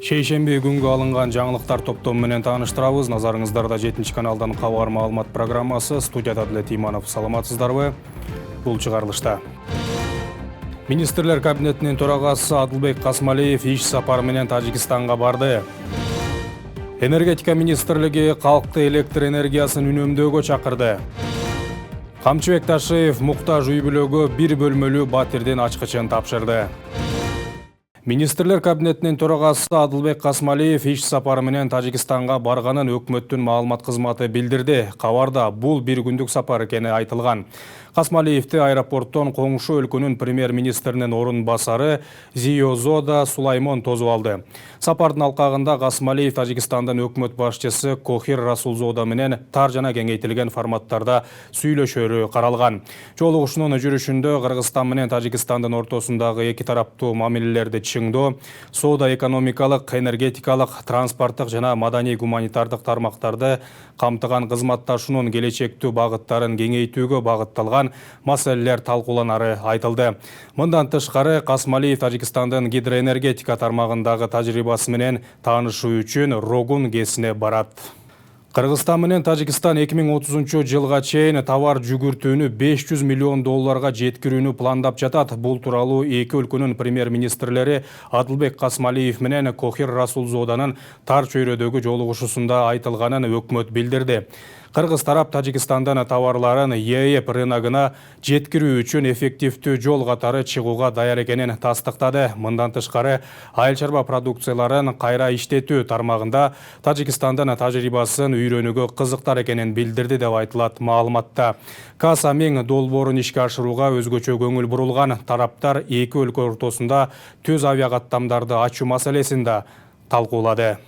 Шейшембе күнгө алынган жаңылыктар топтому менен тааныштырабыз. Назарыңыздарда 7 каналдан кабар маалымат программасы. Студияда Дилет Иманов. Саламатсыздарбы? Бул чыгарылышта. Министрлер кабинетинин төрагасы Адылбек Касмалиев иш сапары менен Тажикстанга барды. Энергетика министрлиги калкты электр энергиясын үнөмдөөгө чакырды. Камчыбек Ташиев муктаж үй бүлөгө 1 бөлмөлүү батирдин ачкычын тапшырды. Министрлер кабинетинин төрагасы Адылбек Касмалиев иш сапары менен Тажикстанга барганын өкмөттүн маалымат кызматы билдирди. Кабарда бул 1 күндүк сапар экени айтылган. Касмалиевти аэропорттон коңшу өлкөнүн премьер-министринин орун басары Зиозода Сулаймон тосуп алды. Сапардын алкагында Касмалиев Тажикстандын өкмөт башчысы Кохир Расулзода менен тар жана кеңейтилген форматтарда сүйлөшөрү каралган. Жолугушуунун жүрүшүндө Кыргызстан менен Тажикстандын ортосундагы эки тараптуу мамилелерди чыңдоо, соода-экономикалык, энергетикалык, транспорттук жана маданий-гуманитардык тармактарды камтыган кызматташуунун келечектүү багыттарын кеңейтүүгө багытталган маселелер талкууланары айтылды. Мындан тышкары Касмалиев Тажикстандын гидроэнергетика тармагындагы тажрыйбасы менен таанышуу үчүн Рогун КЭСине барат. Кыргызстан менен Тажикстан 2030 жылга чейин товар жүгүртүүнү 500 миллион долларга жеткирүүнү пландап жатат. Бул тууралуу эки өлкөнүн премьер-министрлери Адылбек Касмалиев менен Кохир Расулзоданын тар чөйрөдөгү жолугушуусунда айтылганын өкмөт билдирди. Кыргыз тарап Тажикстандан товарларын ЕЭП рыногуна жеткирүү үчүн эффективдүү жол катары чыгууга даяр экенин тастыктады. Мындан тышкары айыл чарба продукцияларын кайра иштетүү тармагында Тажикстандын тажрыйбасын үйрөнүүгө кызыктар экенин билдирди деп айтылат маалыматта. Касамин долбоорун ишке ашырууга өзгөчө көңүл бурулган. Тараптар эки өлкө ортосунда төз авиакаттамдарды ачуу маселесин да талкуулады.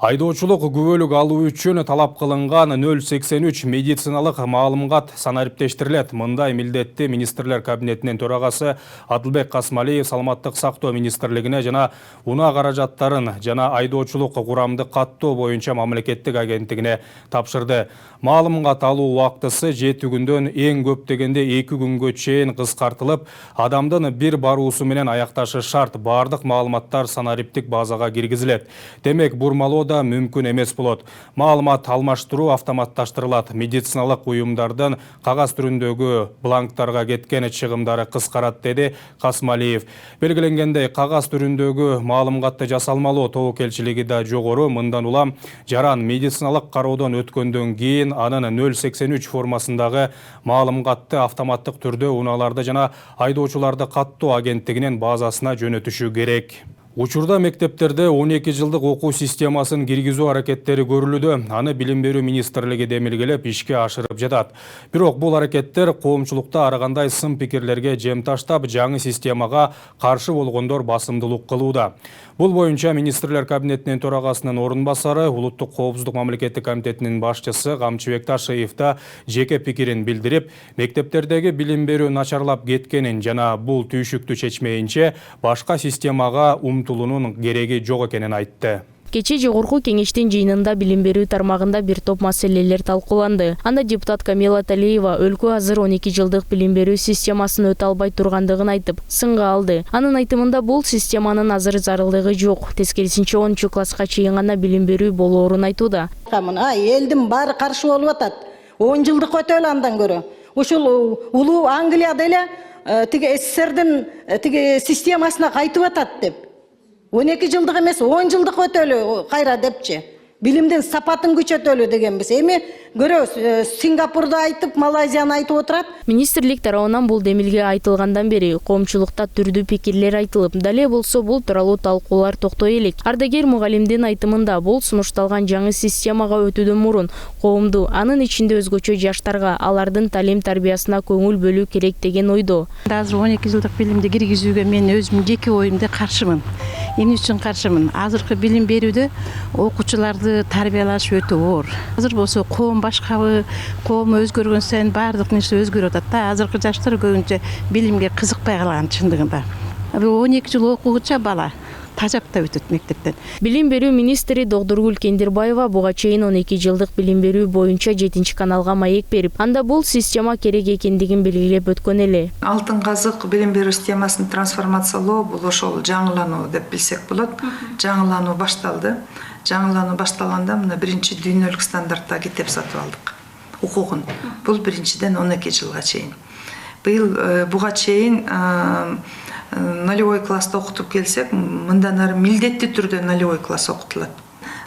Айдоочулук күбөлүк алуу үчүн талап кылынган 083 медициналык маалымат санариптештирилет. Мындай милдетти Министрлер кабинетинин төрагасы Адылбек Касмалиев Саламаттык сактоо министрлигине жана унаа каражаттарын жана айдоочулук курамды каттоо боюнча мамлекеттик агенттигине тапшырды. Маалымат алуу убактысы 7 күндөн эң көп дегенде 2 күнгө чейин кыскартылып, адамдын бир баруусу менен аякташы шарт. Бардык маалыматтар санариптик базага киргизилет. Демек, бурмалоо мүмкүн эмес болот. Маалымат алмаштыруу автоматташтырылат. Медициналык уюмдардын кагаз түрүндөгү бланктарга кеткен чыгымдары кыскарат, деди Касмалиев. Белгиленгендей, кагаз түрүндөгү маалыматты жасалмалоо тобокелчилиги да жогору. Мындан улам жаран медициналык кароодон өткөндөн кийин анын 083 формасындагы маалыматты автоматтык түрдө унааларды жана айдоочуларды каттоо агенттигинин базасына жөнөтүшү керек. Учурда мектептерде 12 жылдык окуу системасын киргизүү аракеттери көрүлүүдө. Аны Билим берүү министрлиги демилгелеп ишке ашырып жатат. Бирок бул аракеттер коомчулукта ар кандай сын пикирлерге жем таштап, жаңы системага каршы болгондор басымдуулук кылууда. Бул боюнча Министрлер кабинетинин төрагасынын орун басары, Улуттук коопсуздук мамлекеттик комитетинин башчысы Камчыбек Ташиев да жеке пикирин билдирип, мектептердеги билим берүү начарлап кеткенин жана бул түйшүктү чечмейинче башка системага умтулуунун кереги жок экенин айтты. Кечээ жогорку кеңештин жыйынында билим берүү тармагында бир топ маселелер талкууланды. Анда депутат Камила Талиева өлкө азыр 12 жылдык билим берүү системасын өтө албай тургандыгын айтып, сынга алды. Анын айтымында бул системанын азыр зарылдыгы жок. Тескерисинче 10 класска чейин гана билим берүү болоорун айтууда. Элдин баары каршы болуп атат. 10 жылдык өтөлү андан көрө. Ушул улуу Англияда эле тиги СССРдин тиги системасына кайтып атат деп. 12 жылдык эмес, 10 жылдык өтөлү кайра депчи. Билимдин сапатын күчөтөлү дегенбиз. Эми көрөбүз, Сингапурду айтып, Малайзияны айтып отурат. Министрлик тарабынан бул демилге айтылгандан бери коомчулукта түрдүү пикирлер айтылып, дале болсо бул тууралуу талкуулар токтой элек. Ардагер мугалимдин айтымында бул сунушталган жаңы системага өтүүдөн мурун коомду, анын ичинде өзгөчө жаштарга алардын талим тарбиясына көңүл бөлүү керек деген ойдо. Азыр 12 жылдык билимди киргизүүгө мен өзүм жеке оюмда каршымын. Эмне үчүн каршымын? Азыркы билим берүүдө окуучуларды тарбиялаш өтө оор. Азыр болсо коом башкабы, коом өзгөргөн сайын баардык нерсе өзгөрүп атат да. Азыркы жаштар көбүнчө билимге кызыкпай калган чындыгында. 12 жыл окугуча бала тажактап өтөт мектептен. Билим берүү министри Догдургүл Кендирбаева буга чейин 12 жылдык билим берүү боюнча 7 каналга маек берип, анда бул система керек экендигин белгилеп өткөн эле. Алтын казык билим берүү системасын трансформациялоо бул ошол жаңылануу деп билсек болот. Жаңылануу башталды. Жаңылануу башталганда мына биринчи дүйнөлүк стандартта китеп сатып алдык. Укугун. Бул биринчиден 12 жылга чейин. Быйыл буга чейин нулевой класста окутуп келсек, мындан ары милдеттүү түрдө нулевой класс окутулат.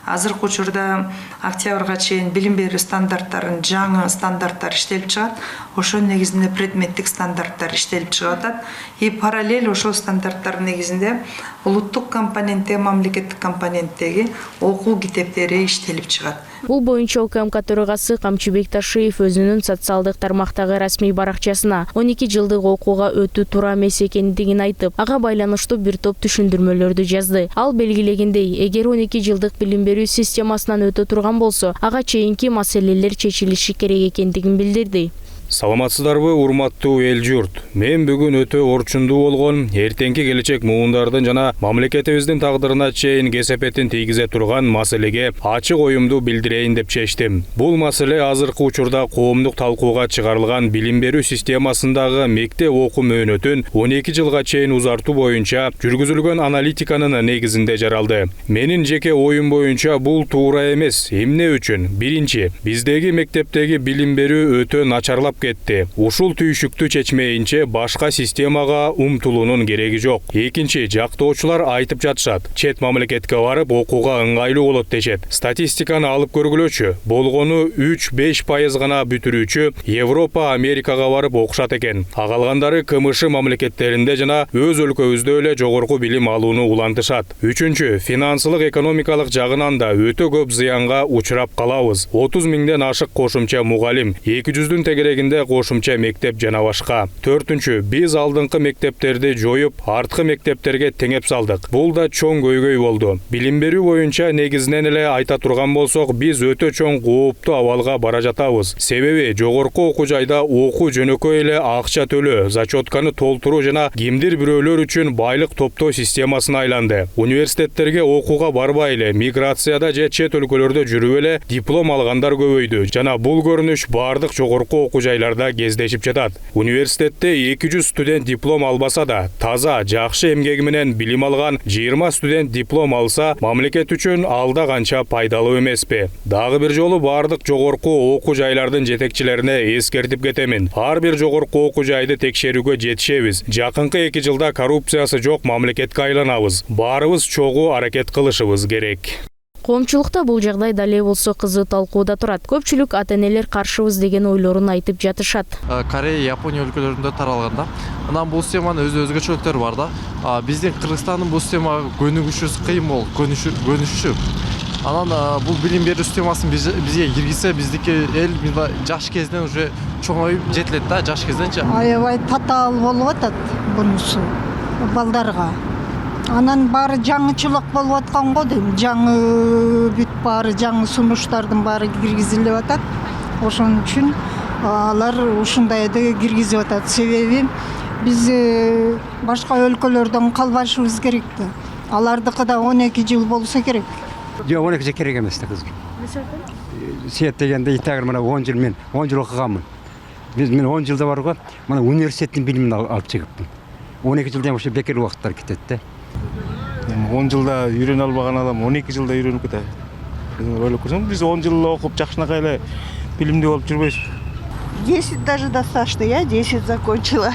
Азыркы учурда октябрга чейин билим берүү стандарттарын жаңы стандарттар иштелип чыгат. Ошол негизинде предметтик стандарттар иштелип чыгып атат. И параллель ошол стандарттар негизинде улуттук компонентте, мамлекеттик компоненттеги окуу китептери иштелип чыгат. Бул боюнча УКМК төрагасы Камчыбек Ташиев өзүнүн социалдык тармактагы расмий баракчасына 12 жылдык окууга өтүү туура эмес экендигин айтып, ага байланыштуу бир топ түшүндүрмөлөрдү жазды. Ал белгилегендей, эгер 12 жылдык билим берүү системасынан өтө турган болсо, ага чейинки маселелер чечилиши керек экендигин билдирди. Саламатсыздарбы, урматтуу эл журт. Мен бүгүн өтө орчундуу болгон, эртеңки келечек муундардын жана мамлекетибиздин тагдырына чейин кесепетин тийгизе турган маселеге ачык оюмду билдирейин деп чечтим. Бул маселе азыркы учурда коомдук талкууга чыгарылган билим берүү системасындагы мектеп окуу мөөнөтүн 12 жылга чейин узартуу боюнча жүргүзүлгөн аналитиканын негизинде жаралды. Менин жеке оюм боюнча бул туура эмес. Эмне үчүн? Биринчи, биздеги мектептеги билим берүү өтө начарлап кетти. Ушул түйшүктү чечмейинче башка системага умтулуунун кереги жок. Экинчи, жактоочулар айтып жатышат. Чет мамлекетке барып окууга ыңгайлуу болот дешет. Статистиканы алып көргүлөчү. Болгону 3-5% гана бүтүрүүчү Европа, Америкага барып окушат экен. Калгандары КМШ мамлекеттеринде жана өз өлкөбүздө эле жогорку билим алууну улантышат. Үчүнчү, финансылык экономикалык жагынан да өтө көп зыянга учурап калабыз. 30 миңден ашык кошумча мугалим, 200-дүн тегерегинде кошумча мектеп жана башка. Төртүнчү, биз алдыңкы мектептерди жоюп, арткы мектептерге теңеп салдык. Бул да чоң көйгөй болду. Билим берүү боюнча негизинен эле айта турган болсок, биз өтө чоң кооптуу абалга бара жатабыз. Себеби жогорку окуу жайда окуу жөнөкөй эле акча төлөө, зачетканы толтуруу жана кимдир бирөөлөр үчүн байлык топтоо системасына айланды. Университеттерге окууга барбай эле, миграцияда же чет өлкөлөрдө жүрүп эле диплом алгандар көбөйдү. Жана бул көрүнүш бардык жогорку окуу жайларда кездешип жатат. Университетте 200 студент диплом албаса да, таза, жакшы эмгеги менен билим алган 20 студент диплом алса, мамлекет үчүн алда канча пайдалуу эмеспи? Дагы бир жолу бардык жогорку окуу жайлардын жетекчилерине эскертип кетемин. Ар бир жогорку окуу жайды текшерүүгө жетишебиз. Жакынкы 2 жылда коррупциясы жок мамлекетке айланабыз. Баарыбыз чогуу аракет кылышыбыз керек. Коомчулукта бул жагдай дале болсо кызуу талкууда турат. Көпчүлүк ата-энелер каршыбыз деген ойлорун айтып жатышат. Корея, Япония өлкөлөрүндө таралганда, анан бул системанын өзгөчөлүктөрү бар да. Биздин Кыргызстандын бул системага көнүгүшүбүз кыйын болуп, көнүшү. Анан бул билим берүү системасын бизге киргизсе, биздики эл жаш кезден уже чоңоюп жетилет да, жаш кезденчи. Аябай татаал болуп атат бунусу балдарга. Анан баары жаңычылык болуп аткан го дейм. Жаңы бүт баары жаңы сунуштардын баары киргизилип атат. Ошон үчүн алар ушундайды киргизип атат. Себеби биз башка өлкөлөрдөн калбашыбыз керек да. Алардыкы да 12 жыл болсо керек. Жок, 12 жыл керек эмес да кызым. Сет дегенде итагыр мына 10 жыл мен 10 жыл окуганмын. Мен 10 жылда барга мына университеттин билимин алып чыгыпмын. 12 жылдан ошо бекер убакыттар кетет да. 10 жылда үйрөнө албаган адам 12 жылда үйрөнүп кетет. Ойлоп көрсөң, биз 10 жыл окуп жакшынакай эле билимдүү болуп жүрбөйбүз. 10 даже достаточно. Я 10 закончила.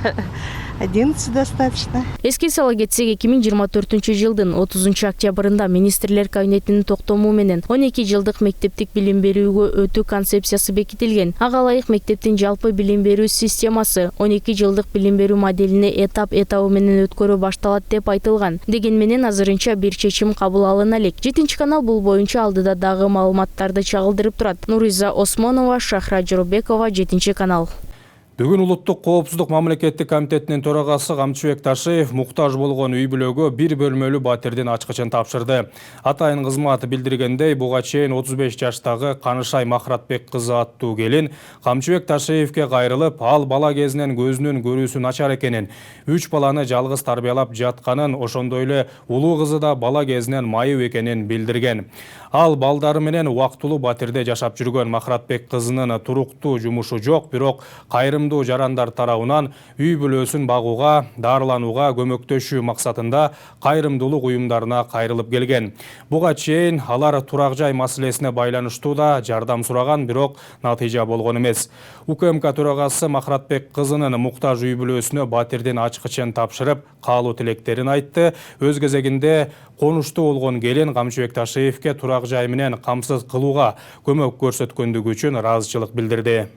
11 достаточно. Эске сала кетсек, 2024 жылдын 30 октябрында министрлер кабинетинин токтому менен 12 жылдык мектептик билим берүүгө өтүү концепциясы бекитилген. Ага ылайык мектептин жалпы билим берүү системасы 12 жылдык билим берүү моделине этап-этабы менен өткөрүү башталат деп айтылган. Деген менен азырынча бир чечим кабыл алына элек. 7 канал бул боюнча алдыда дагы маалыматтарды чагылдырып турат. Нуриза Осмонова, Шахра Жорбекова, 7 канал. Бүгін Улуттук коопсуздук мамлекеттик комитетинин төрагасы Камчыбек Ташиев муктаж болгон үй бүлөгө бир бөлмөлүү батирдин ачкычын тапшырды. Атайын кызматы билдиргендей, буга чейин 35 жаштагы Канышай Махратбек кызы аттуу келин Камчыбек Ташиевке кайрылып, ал бала кезинен көзүнүн көрүүсү начар экенин, 3 баланы жалгыз тарбиялап жатканын, ошондой эле улуу кызы да бала кезинен майып экенин билдирген. Ал балдары менен убактылуу батирде жашап жүргөн Махратбек кызынын туруктуу жумушу жок, бирок кайрымдуу жарандар тарабынан үй бүлөсүн багууга, дарыланууга көмөктөшүү максатында кайрымдуулук уюмдарына кайрылып келген. Буга чейин алар турак жай маселесине байланыштуу да жардам сураган, бирок натыйжа болгон эмес. УКМК төрагасы Махратбек кызынын муктаж үй бүлөсүнө батирдин ачкычын тапшырып, каалоо тилектерин айтты. Өз кезегинде конуштуу болгон келин Камчыбек Ташиевке турак жай менен камсыз кылууга көмөк көрсөткөндүгү үчүн ыраазычылык билдирди.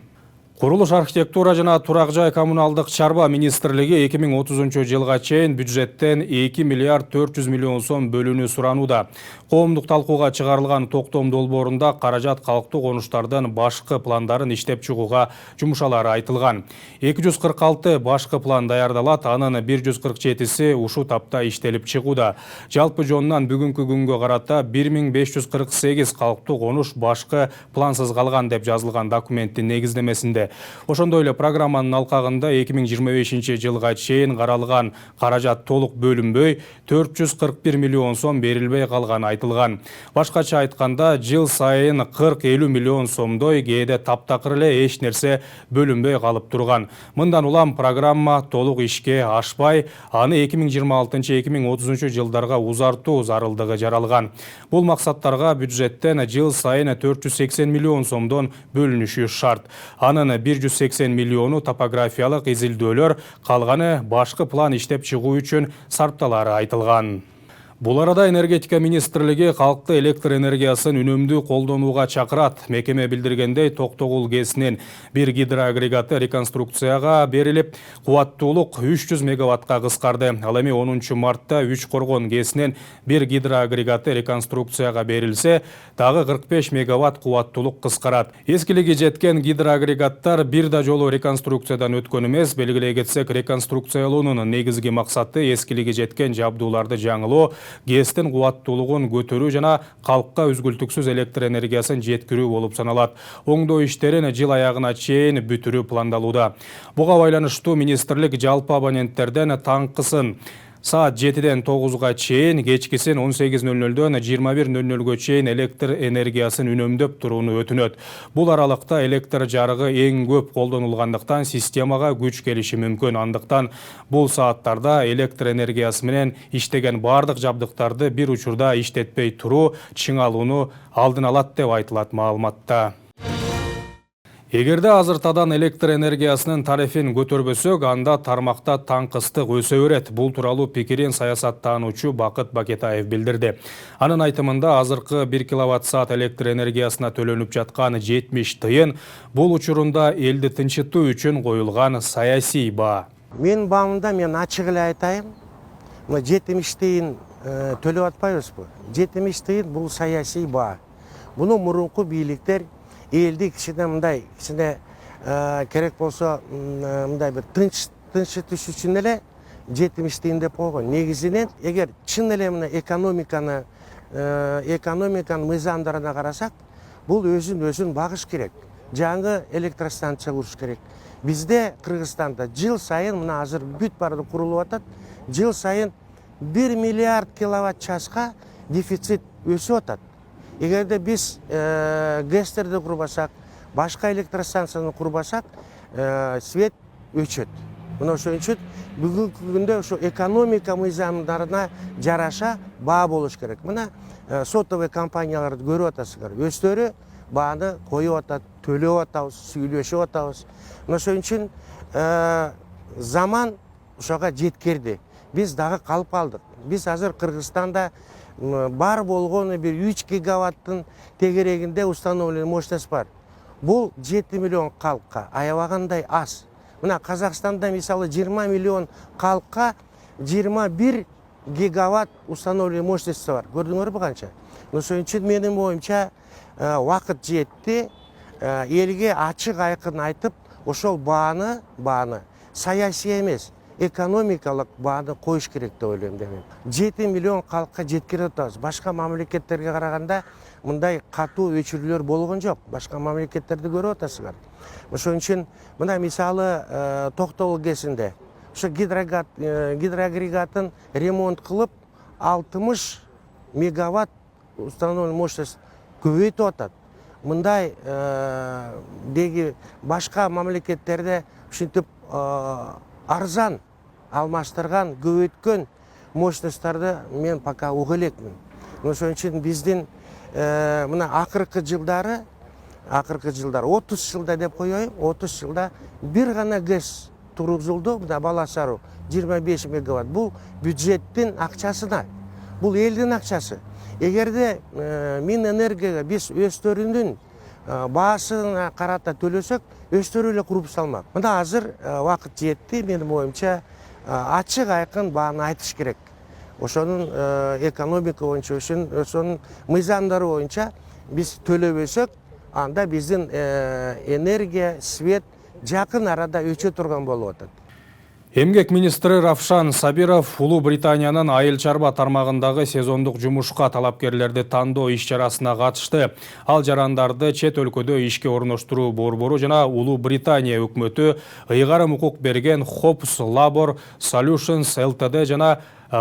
Курулуш, архитектура жана турак жай коммуналдык чарба министрлиги 2030 жылга чейин бюджеттен 2 миллиард 400 миллион сом бөлүүнү суранууда. Коомдук талкууга чыгарылган токтом долбоорунда каражат калктуу конуштардын башкы пландарын иштеп чыгууга жумшалары айтылган. 246 башкы план даярдалат, анын 147си ушул тапта иштелип чыгууда. Жалпы жонунан бүгүнкү күнгө карата 1548 калктуу конуш башкы плансыз калган деп жазылган документтин негиздемесинде. Ошондой эле программанын алкагында 2025 жылга чейин каралган каражат толук бөлүнбөй, 441 миллион сом берилбей калганы айтылган. Башкача айтканда, жыл сайын 40-50 миллион сомдой, кээде таптакыр эле эч нерсе бөлүнбөй калып турган. Мындан улам программа толук ишке ашпай, аны 2026-2030 жылдарга узартуу зарылдыгы жаралган. Бул максаттарга бюджеттен жыл сайын 480 миллион сомдон бөлүнүшү шарт. Анын 180 миллиону топографиялык изилдөөлөр, калганы башкы план иштеп чыгуу үчүн сарпталары айтылган. Бул арада энергетика министрлиги калкты электр энергиясын үнөмдүү колдонууга чакырат. Мекеме билдиргендей, Токтогул ГЭСинин бир гидроагрегаты реконструкцияга берилип, кубаттуулук 300 мегаваттка кыскарды. Ал эми 10 мартта Үч Коргон ГЭСинин бир гидроагрегаты реконструкцияга берилсе, дагы 45 мегаватт кубаттуулук кыскарат. Эскилиги жеткен гидроагрегаттар бир да жолу реконструкциядан өткөн эмес. Белгилей кетсек, реконструкциялоонун негизги максаты эскилиги жеткен жабдууларды жаңылоо, ГЭСтин кубаттуулугун көтөрүү жана калкка үзгүлтүксүз электр энергиясын жеткирүү болуп саналат. Оңдоо иштерин жыл аягына чейин бүтүрүү пландалууда. Буга байланыштуу министрлик жалпы абоненттерден таңкысын саат 7-ден 9-га чейин, кечкисин 18:00-дөн 21:00-гө чейин электр энергиясын үнөмдөп турууну өтүнөт. Бул аралыкта электр жарыгы эң көп колдонулгандыктан системага күч келиши мүмкүн. Андыктан бул сааттарда электр энергиясы менен иштеген бардык жабдыктарды бир учурда иштетпей туруу чыңалууну алдын алат деп айтылат маалыматта. Эгерде азыртадан электр энергиясынын тарифин көтөрбөсөк, анда тармакта таңкыстык өсө берет. Бул тууралуу пикирин саясаттануучу Бакыт Бакетаев билдирди. Анын айтымында, азыркы 1 киловатт-саат электр энергиясына төлөнүп жаткан 70 тыйын бул учурунда элди тынчытуу үчүн коюлган саясий баа. Мен баамында мен ачык эле айтайын, 70 тыйын төлөп атпайбызбы? 70 тыйын бул саясий баа. Буну мурунку бийликтер элди кичине мындай, кичине керек болсо мындай бир тынчытыш үчүн эле 70 тыйын деп койгон. Негизинен, эгер чын эле мына экономиканын мыйзамдарына карасак, бул өзүн багыш керек. Жаңы электростанция куруш керек. Бизде Кыргызстанда жыл сайын мына азыр бүт баары курулуп атат. Жыл сайын 1 миллиард киловатт часка дефицит өсүп атат. Эгерде биз ГЭСтерди курбасак, башка электростанцияны курбасак, свет өчөт. Мына ошон үчүн бүгүнкү күндө ошо экономика мыйзамдарына жараша баа болуш керек. Мына сотовый компанияларды көрүп атасыздар. Өздөрү бааны коюп атат, төлөп атабыз, сүйлөшүп атабыз. Мына ошон үчүн заман ошого жеткирди. Биз дагы калып калдык. Биз азыр Кыргызстанда бар болгону бир 3 гигаваттын тегерегинде установленный мощность бар. Бул 7 миллион калкка аябагандай аз. Мына Казакстанда мисалы 20 миллион калкка 21 гигаватт установленный мощность бар. Көрдүңөрбү канча? Ошон үчүн менин оюмча убакыт жетти. Элге ачык айкын айтып, ошол бааны саясий эмес, экономикалык бааны коюш керек деп ойлойм мен. 7 миллион халыкка жеткирип атабыз. Башка мамлекеттерге караганда мындай катуу өчүрүүлөр болгон жок. Башка мамлекеттерди көрүп атасыңар. Ошон үчүн мына мисалы Токтогул кезинде ошо гидроагрегатын ремонт кылып 60 мегаватт установленный мощность көбөйтүп атат. Мындай деги башка мамлекеттерде ушинтип арзан алмаштырган, көбөйткөн мощностьтарды мен пока уга элекмин. Ошон үчүн биздин мына акыркы жылдары 30 жылда деп коеюн, 30 жылда бир гана ГЭС тургузулду, мына Баласаруу 25 мегаватт. Бул бюджеттин акчасына, бул элдин акчасы. Эгерде Минэнергияга биз өстөрүнүн баасына карата төлөсөк, өстөрү эле куруп салмак. Мына азыр убакыт жетти, менин оюмча ачык айкын бааны айтыш керек. Ошонун экономика боюнча, ошонун мыйзамдары боюнча биз төлөбөсөк, анда биздин энергия, свет жакын арада өчө турган болуп атат. Эмгек министри Равшан Сабиров Улуу Британиянын айыл чарба тармагындагы сезондук жумушка талапкерлерди тандоо иш-чарасына катышты. Ал жарандарды чет өлкөдө ишке орноштуруу борбору жана Улуу Британия өкмөтү ыйгарым укук берген Hops Labor Solutions Ltd жана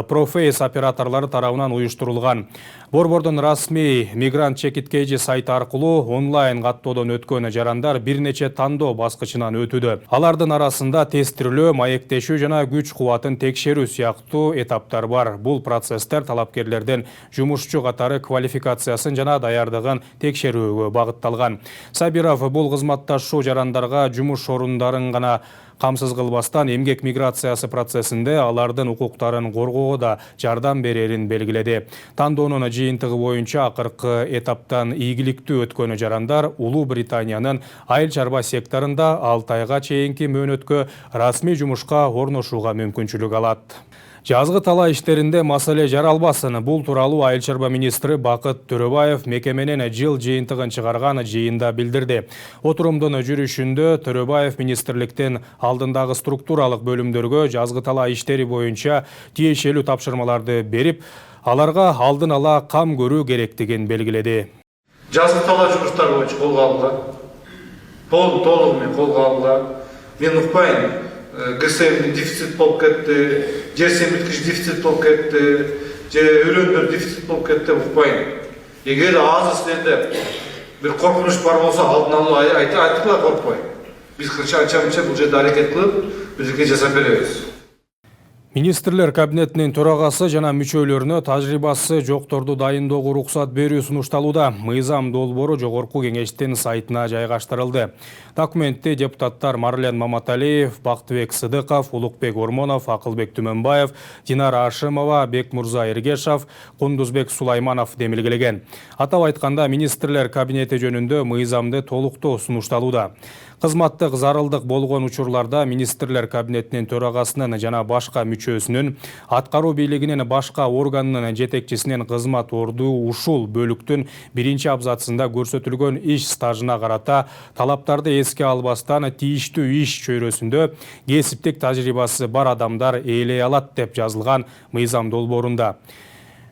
Proface операторлары тарабынан уюштурулган. Борбордун расмий мигрант чекиткейжи сайты аркылуу онлайн каттоодон өткөн жарандар бир нече тандоо баскычынан өтүүдө. Алардын арасында тестирлөө, маектешүү жана күч кубатын текшерүү сыяктуу этаптар бар. Бул процесстер талапкерлердин жумушчу катары квалификациясын жана даярдыгын текшерүүгө багытталган. Сабиров бул кызматташуу жарандарга жумуш орундарын гана камсыз кылбастан эмгек миграциясы процессинде алардын укуктарын коргоого да жардам берерин белгиледи. Тандоонун жыйынтыгы боюнча акыркы этаптан ийгиликтүү өткөн жарандар Улуу Британиянын айыл чарба секторунда 6 айга чейинки мөөнөткө расмий жумушка орношууга мүмкүнчүлүк алат. Жазгы талаа иштеринде маселе жаралбасын. Бул тууралуу айыл чарба министри Бакыт Төрөбаев мекеменин жыл жыйынтыгын чыгарган жыйында билдирди. Отурумдун жүрүшүндө Төрөбаев министрликтин алдындагы структуралык бөлүмдөргө жазгы талаа иштери боюнча тиешелүү тапшырмаларды берип, аларга алдын ала кам көрүү керектигин белгиледи. Жазгы талаа жумуштары боюнча колго алынган. Толугу менен колго алынган. Мен укпайм. ГСМ дефицит болуп кетти, жер семирткич дефицит болуп кетти, же өрөөндөр дефицит болуп кетти деп укпайм. Эгер азыр силерде бир коркунуч бар болсо, алдын алуу айтып коркпой. Биз канча-мынча бул жерде аракет кылып, бирге жасап беребиз. Министрлер кабинетинин төрагасы жана мүчөлөрүнө тажрыйбасы жокторду дайындоого уруксат берүү сунушталууда. Мыйзам долбоору жогорку кеңештин сайтына жайгаштырылды. Документте депутаттар Марлен Маматалиев, Бактыбек Сыдыков, Улукбек Ормонов, Акылбек Түмөнбаев, Динара Ашимова, Бекмурза Эргешов, Кундузбек Сулайманов демилгелеген. Атап айтканда, министрлер кабинети жөнүндө мыйзамды толуктоо сунушталууда. Кызматтык зарылдык болгон учурларда министрлер кабинетинин төрагасынын жана башка мүчөсүнүн, аткаруу бийлигинин башка органынын жетекчисинин кызмат ордуу ушул бөлүктүн 1 абзацында көрсөтүлгөн иш стажына карата талаптарды эске албастан тийиштүү иш чөйрөсүндө кесиптик тажрыйбасы бар адамдар ээлей алат деп жазылган мыйзам долбоорунда.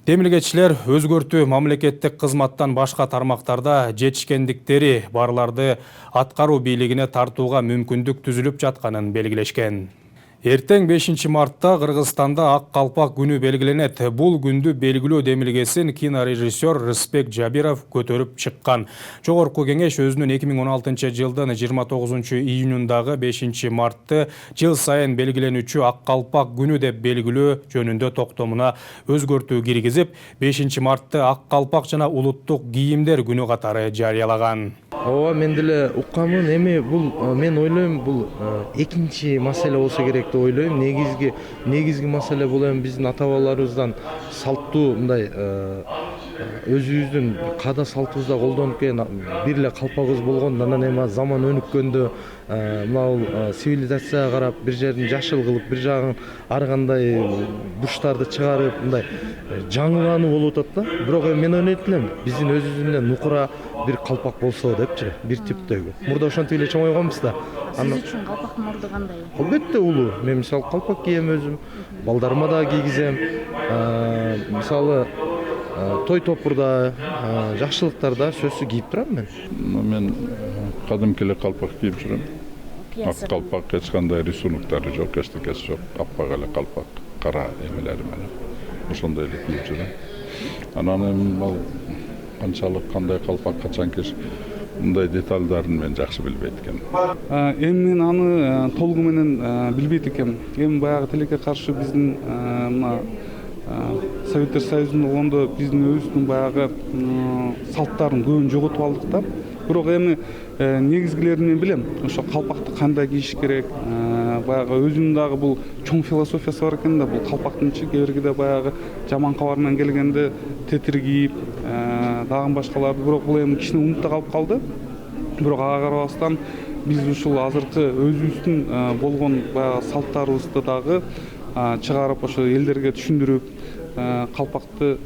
Демилгечилер өзгөртүү мамлекеттик кызматтан башка тармактарда жетишкендиктери барларды аткаруу бийлигине тартууга мүмкүндүк түзүлүп жатканын белгилешкен. Эртең 5 мартта Кыргызстанда ак калпак күнү белгиленет. Бул күндү белгилөө демилгесин кинорежиссер Рыспек Жабиров көтөрүп чыккан. Жогорку кеңеш өзүнүн 2016 жылдын 29 июнундагы 5 мартты жыл сайын белгиленүүчү ак калпак күнү деп белгилөө жөнүндө токтомуна өзгөртүү киргизип, 5 мартты ак калпак жана улуттук кийимдер күнү катары жарыялаган. Ооба, мен деле уккамын. Эми бул мен ойлойм, бул экинчи маселе болсо керек деп ойлойм. Негизги маселе бул эми биздин ата бабаларыбыздан салттуу мындай өзүбүздүн каада салтыбызда колдонуп келген бир эле калпагыбыз болгон, анан эми заман өнүккөндө мына цивилизацияга карап бир жерин жашыл кылып, бир жагын ар кандай бурчтарды чыгарып, мындай жаңылануу болуп атат да. Бирок мен ойлойт элем, биздин өзүбүздүн нукура бир калпак болсо депчи, бир типтеги. Мурда ошентип эле чоң ойгонбуз да. Сиз үчүн калпактын орду кандай? Албетте улуу. Мен мисалы калпак кийем өзүм, балдарыма да кийгизем. Мисалы той топурда, жакшылыктарда сөзсүз кийип турам мен. Мен кадимки эле калпак кийип жүрөм. Ак калпак, эч кандай рисунуктары жок, эчтекеси жок. Аппак эле калпак, кара эмелери менен. Ошондой эле кийип жүрөм. Анан эми ал канчалык кандай калпак качан кийиш мындай деталдарын мен жакшы билбейт экенмин. Эми мен аны толугу менен билбейт экенмин. Эми баягы тилекке каршы биздин мына Советтер Союзунда болгондо биздин өзүбүздүн баягы салттарын көбүн жоготуп алдык да. Бирок эми негизгилерин мен билем. Ошо калпакты кандай кийиш керек, баягы өзүнүн дагы бул чоң философиясы бар экен да. Бул калпактынчы кебергиде баягы жаман кабар менен келгенде тетир кийип, дагы башкаларды, бирок бул эми кичине унутта калып калды. Бирок ага карабастан биз ушул азыркы өзүбүздүн болгон баягы салттарыбызды дагы чыгарып ошо элдерге түшүндүрүп, калпакты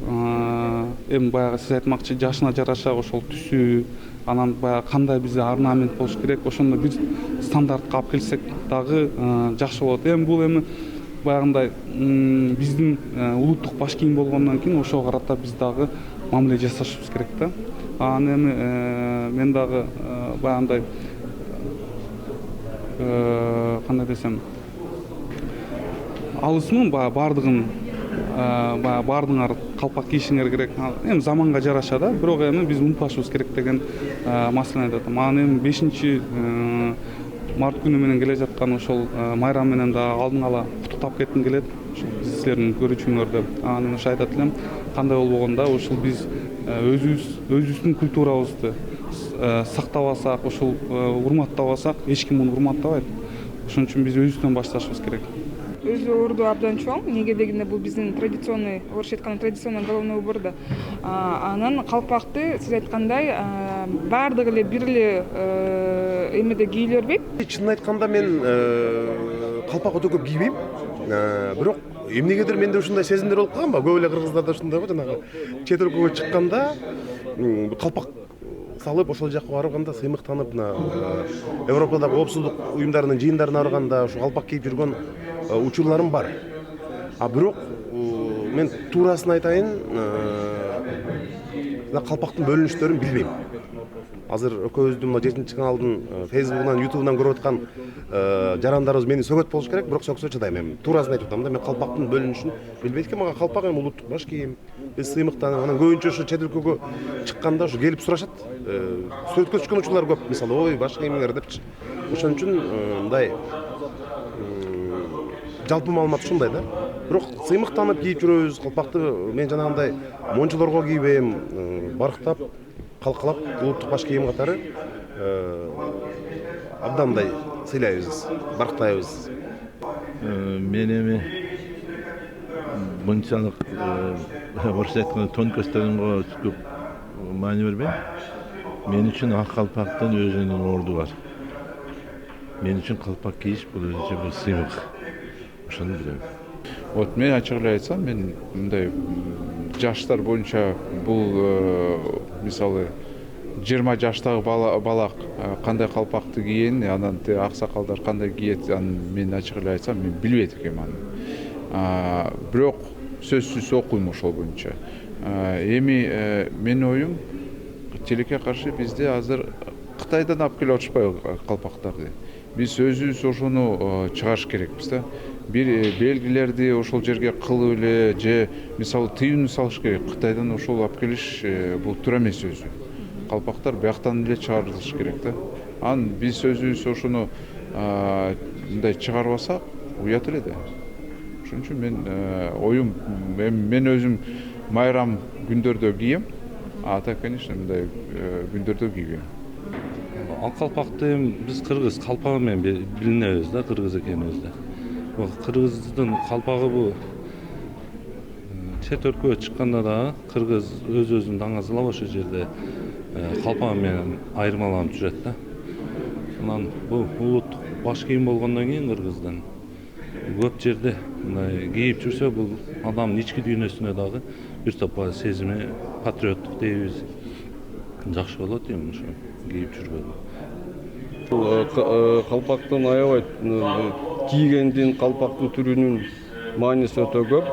эми баягы сиз айтмакчы жашына жараша ошол түсү, анан баягы кандай бизде орнамент болуш керек, ошондой бир стандартка алып келсек дагы жакшы болот. Эми бул баягындай биздин улуттук баш кийим болгондон кийин ошого карата биз дагы мамиле жасашыбыз керек да. Анан эми мен дагы баягындай кандай десем, алысмын бардыгын бардыңар калпак кийишиңер керек. Эми заманга жараша да, бирок эми биз унутпашыбыз керек деген маселени айтып атам. Анан эми 5 март күнү менен келе жаткан ошол майрам менен да алдын ала куттуктап кетким келет. Ошол силердин көрүүчүңөрдү. Анан ошо айтат элем, кандай болбогондо ошол биз өзүбүздүн культурабызды сактабасак, ошол урматтабасак, эч ким муну урматтабайт. Ошон үчүн биз өзүбүздөн башташыбыз керек. Өзү орду абдан чоң, эмнеге дегенде бул биздин традиционный, орусча айтканда традиционный головной убор да. Анан калпакты сиз айткандай баардыгы эле бир эле эмеде кийиле бербейт. Чынын айтканда мен калпак өтө көп кийбейм. Бирок эмнегедир менде ушундай сезимдер болуп калган ба? Көп эле кыргыздарда ушундай го, жанагы чет өлкөгө чыкканда калпак салып ошол жакка барганда сыймыктанып, Европадагы коопсуздук уюмдарынын жыйындарына барганда ушу калпак кийип жүргөн учурларым бар. Бирок мен туурасын айтайын, калпактын бөлүнүштөрүн билбейм. Азыр экөөбүздүн мына 7 каналдын Facebook'унан, YouTube'унан көрүп аткан жарандарыбыз мени сөгөт болуш керек, бирок сөксө чыдайм. Эми туурасын айтып атам да, мен калпактын бөлүнүшүн билбейт экен. Мага калпак эми улуттук баш кийим, биз сыймыктанып, анан көбүнчө ошо чет өлкөгө чыкканда ошо келип сурашат. Сүрөткө түшкөн учурлар көп, мисалы, ой, баш кийимиңер депчи. Ошон үчүн мындай жалпы маалымат ушундай да. Бирок сыймыктанып кийип жүрөбүз. Калпакты мен жанагындай мончолорго кийбейм, барктап, калкалап, улуттук баш кийим катары абдандай сыйлайбыз, барктайбыз. Мен эми мынчалык орусча айтканда тонкостторго көп маани бербейм. Мен үчүн ак калпактын өзүнүн орду бар. Мен үчүн калпак кийиш бул өзүнчө бир сыймык. Ошону билем. Вот мен ачык эле айтсам, мен мындай жаштар боюнча бул мисалы 20 жаштагы бала кандай калпакты кийген, анан аксакалдар кандай кийет, мен ачык эле айтсам, мен билбейт экенмин аны. Бирок сөзсүз окуйм ошол боюнча. Эми менин оюм, тилекке каршы бизде азыр Кытайдан алып келип атышпайбы калпактарды. Биз өзүбүз ошону чыгарыш керекпиз да. Бир белгилерди ошол жерге кылып эле же мисалы тыюуну салыш керек. Кытайдан ошол алып келиш бул туура эмес өзү. Калпактар бияктан эле чыгарылыш керек да. Анан биз өзүбүз ошону мындай чыгарбасак уят эле да. Ошон үчүн мен оюм, мен өзүм майрам күндөрдө кийем, а так, конечно, мындай күндөрдө кийбейм. Ал калпакты биз кыргыз калпагы менен билинебиз да, кыргыз экенибизди. Кыргыздын калпагы бул чет өлкөгө чыкканда дагы кыргыз өзүн таңазалап ошол жерде калпагы менен айырмаланып жүрөт да. Анан бул улуттук баш кийим болгондон кийин кыргыздын көп жерде мындай кийип жүрсө бул адамдын ички дүйнөсүнө дагы бир топо сезими, патриоттук дейбиз. Жакшы болот эми ошо кийип жүргөнү. Калпактын аябай кийгендин, калпактын түрүнүн мааниси өтө көп,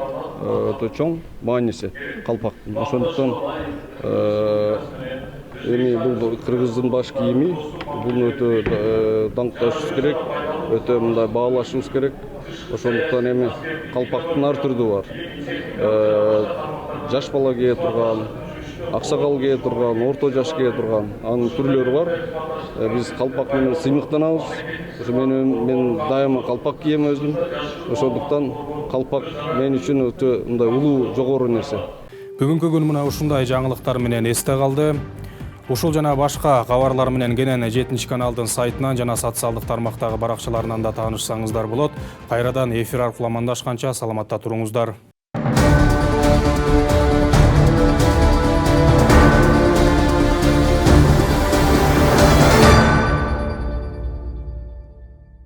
өтө чоң мааниси калпактын. Ошондуктан эми бул кыргыздын баш кийими, буну өтө даңкташыбыз керек, өтө мындай баалашыбыз керек. Ошондуктан эми калпактын ар түрдүү бар. Жаш бала кие турган, аксакал кие турган, орто жаш кие турган, анын түрлөрү бар. Биз калпак менен сыймыктанабыз. Ошо мен дайыма калпак кийем өзүм. Ошондуктан калпак мен үчүн өтө мындай улуу, жогору нерсе. Бүгүнкү күн мына ушундай жаңылыктар менен эсте калды. Ушул жана башка кабарлар менен кенен 7 каналдын сайтынан жана социалдык тармактагы баракчаларынан да таанышсаңыздар болот. Кайрадан эфир аркылуу амандашканча саламатта туруңуздар.